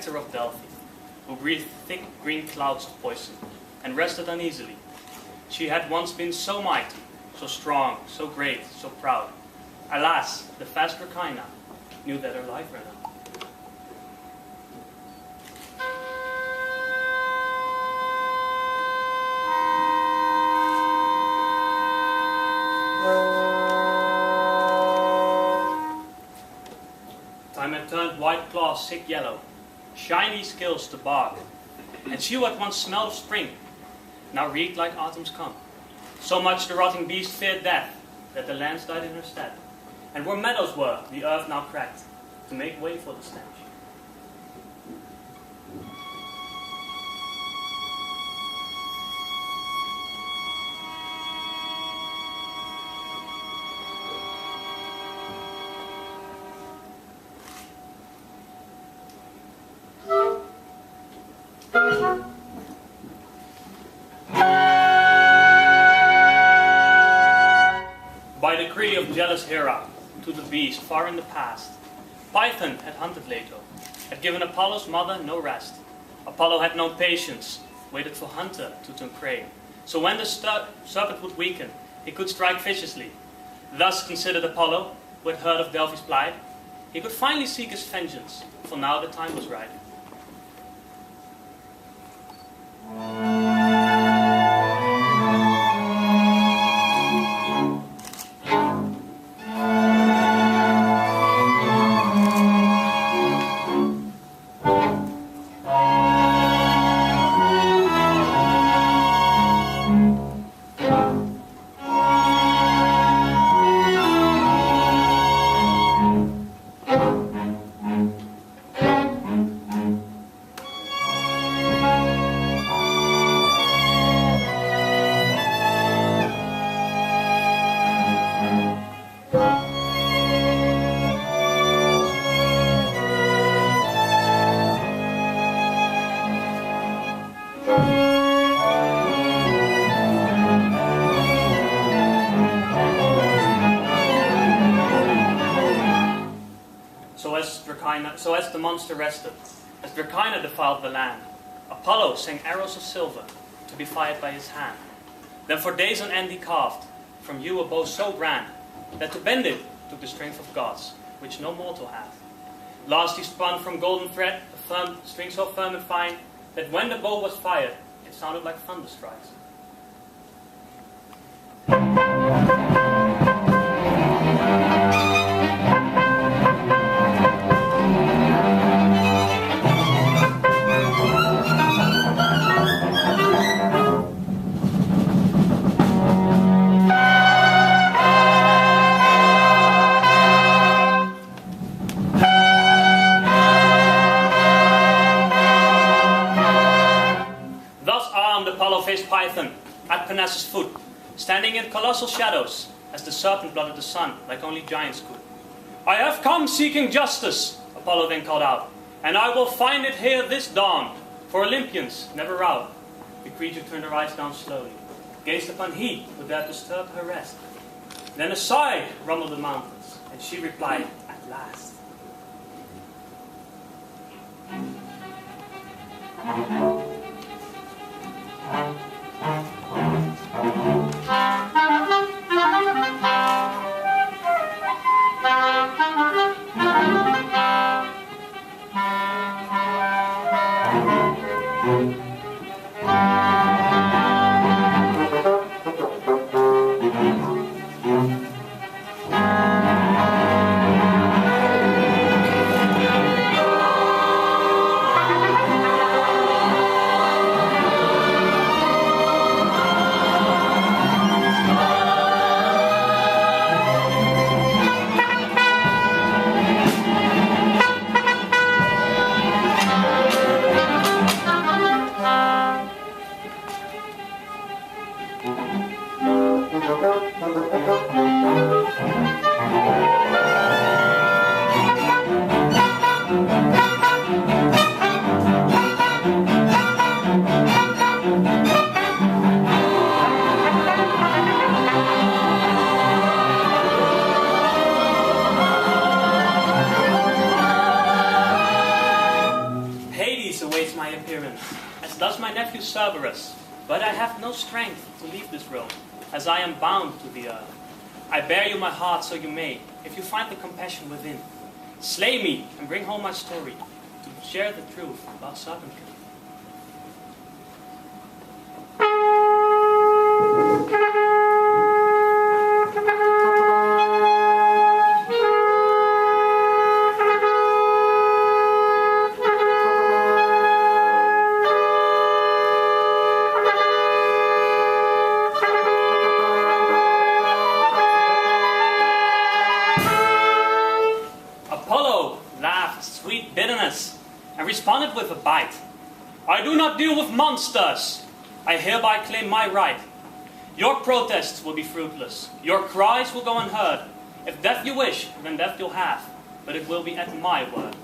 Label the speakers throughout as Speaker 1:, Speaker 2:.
Speaker 1: spectre of Delphi, who breathed thick green clouds of poison, and rested uneasily. She had once been so mighty, so strong, so great, so proud. Alas, the fast Dracaena knew that her life ran out. Time had turned white claws sick yellow, shiny scales to bark, and she who had once smelled of spring now reeked like autumn's come. So much the rotting beast feared death, that the lands died in her stead, and where meadows were, the earth now cracked, to make way for the stench. By decree of jealous Hera, to the beast far in the past, Python had hunted Leto, had given Apollo's mother no rest. Apollo had no patience, waited for hunter to turn prey. So when the serpent would weaken, he could strike viciously. Thus considered Apollo, who had heard of Delphi's plight, he could finally seek his vengeance, for now the time was right. So as the monster rested, as Dracaena defiled the land, Apollo sang arrows of silver to be fired by his hand. Then for days on end he carved from you a bow so grand that to bend it took the strength of gods, which no mortal hath. Last he spun from golden thread a string so firm and fine that when the bow was fired, it sounded like thunder strikes. Python at Parnassus' foot, standing in colossal shadows as the serpent blotted the sun like only giants could. "I have come seeking justice," Apollo then called out, "and I will find it here this dawn, for Olympians never rout." The creature turned her eyes down slowly, gazed upon he who dared disturb her rest. Then a sigh rumbled the mountains, and she replied, "At last." you, Cerberus, but I have no strength to leave this realm, as I am bound to the earth. I bear you my heart so you may, if you find the compassion within, slay me and bring home my story, to share the truth about serpentry.
Speaker 2: And responded with a bite. I do not deal with monsters. I hereby claim my right. Your protests will be fruitless. Your cries will go unheard. If death you wish, then death you'll have. But it will be at my word.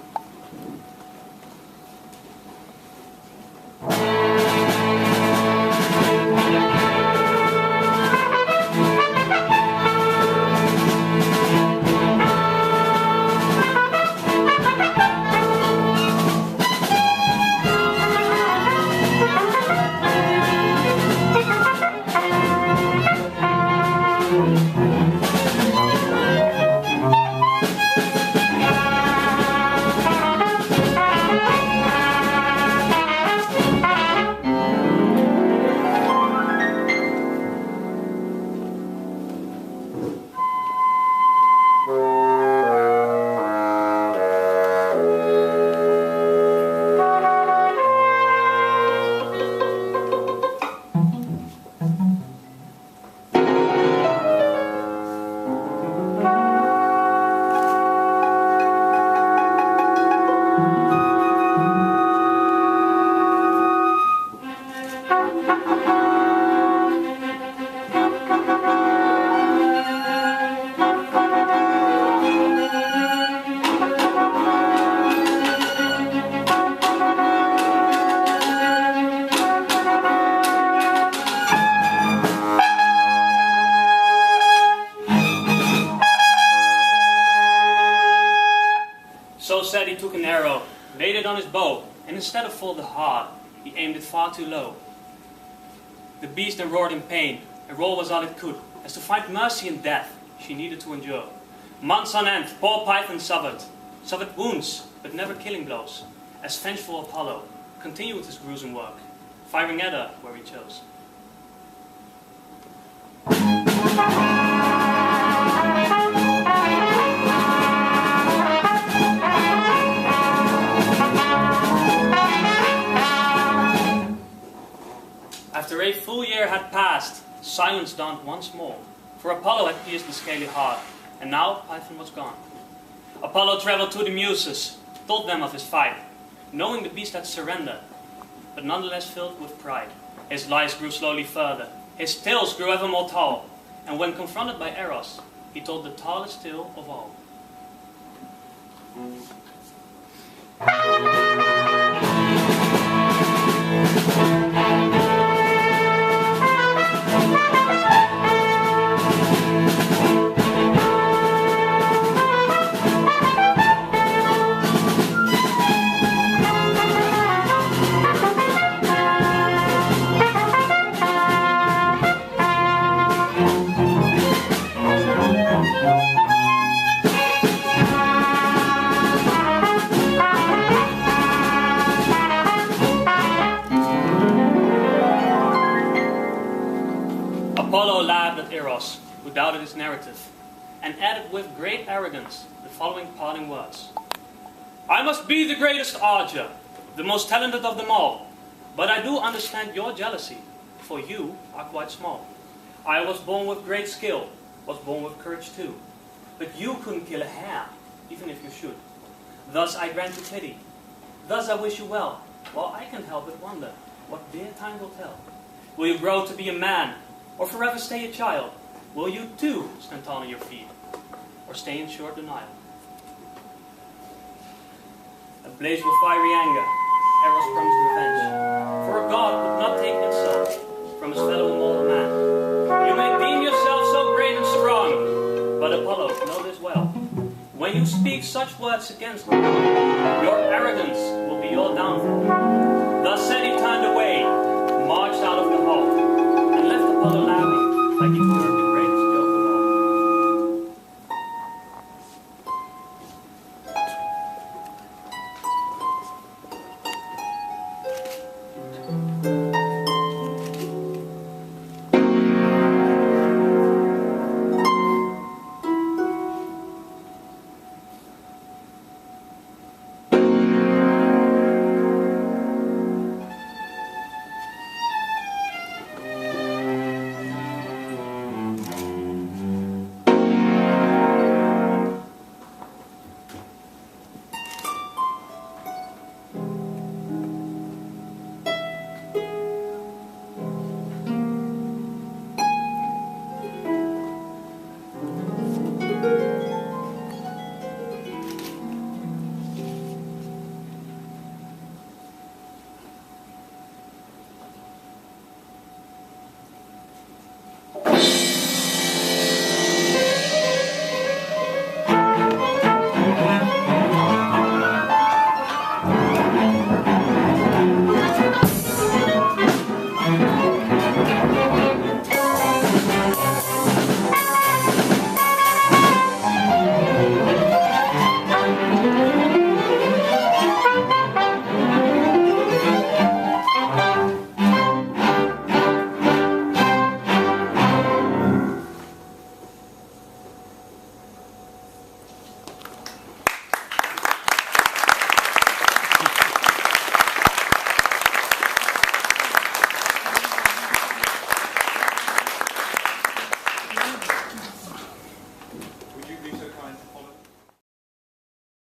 Speaker 2: So said, he took an arrow, laid it on his bow, and instead of full the heart, he aimed it far too low. The beast then roared in pain, and roar was all it could, as to find mercy in death she needed to endure. Months on end, poor Python suffered wounds, but never killing blows, as vengeful Apollo continued his gruesome work, firing at her where he chose. After a full year had passed, silence dawned once more, for Apollo had pierced the scaly heart, and now Python was gone. Apollo traveled to the Muses, told them of his fight, knowing the beast had surrendered, but nonetheless filled with pride. His lies grew slowly further, his tales grew ever more tall, and when confronted by Eros, he told the tallest tale of all. Apollo laughed at Eros, who doubted his narrative, and added with great arrogance the following parting words. I must be the greatest archer, the most talented of them all, but I do understand your jealousy, for you are quite small. I was born with great skill, was born with courage too, but you couldn't kill a hare, even if you should. Thus I grant you pity, thus I wish you well, while I can't help but wonder what dear time will tell. Will you grow to be a man, or forever stay a child? Will you too stand tall on your feet, or stay in short denial? Ablaze with fiery anger, Eros promised revenge, for a god would not take insult from his fellow mortal man. You may deem yourself so great and strong, but Apollo, know this well. When you speak such words against me, your arrogance will be your downfall. Thus said, he turned away, Apollo laughing like a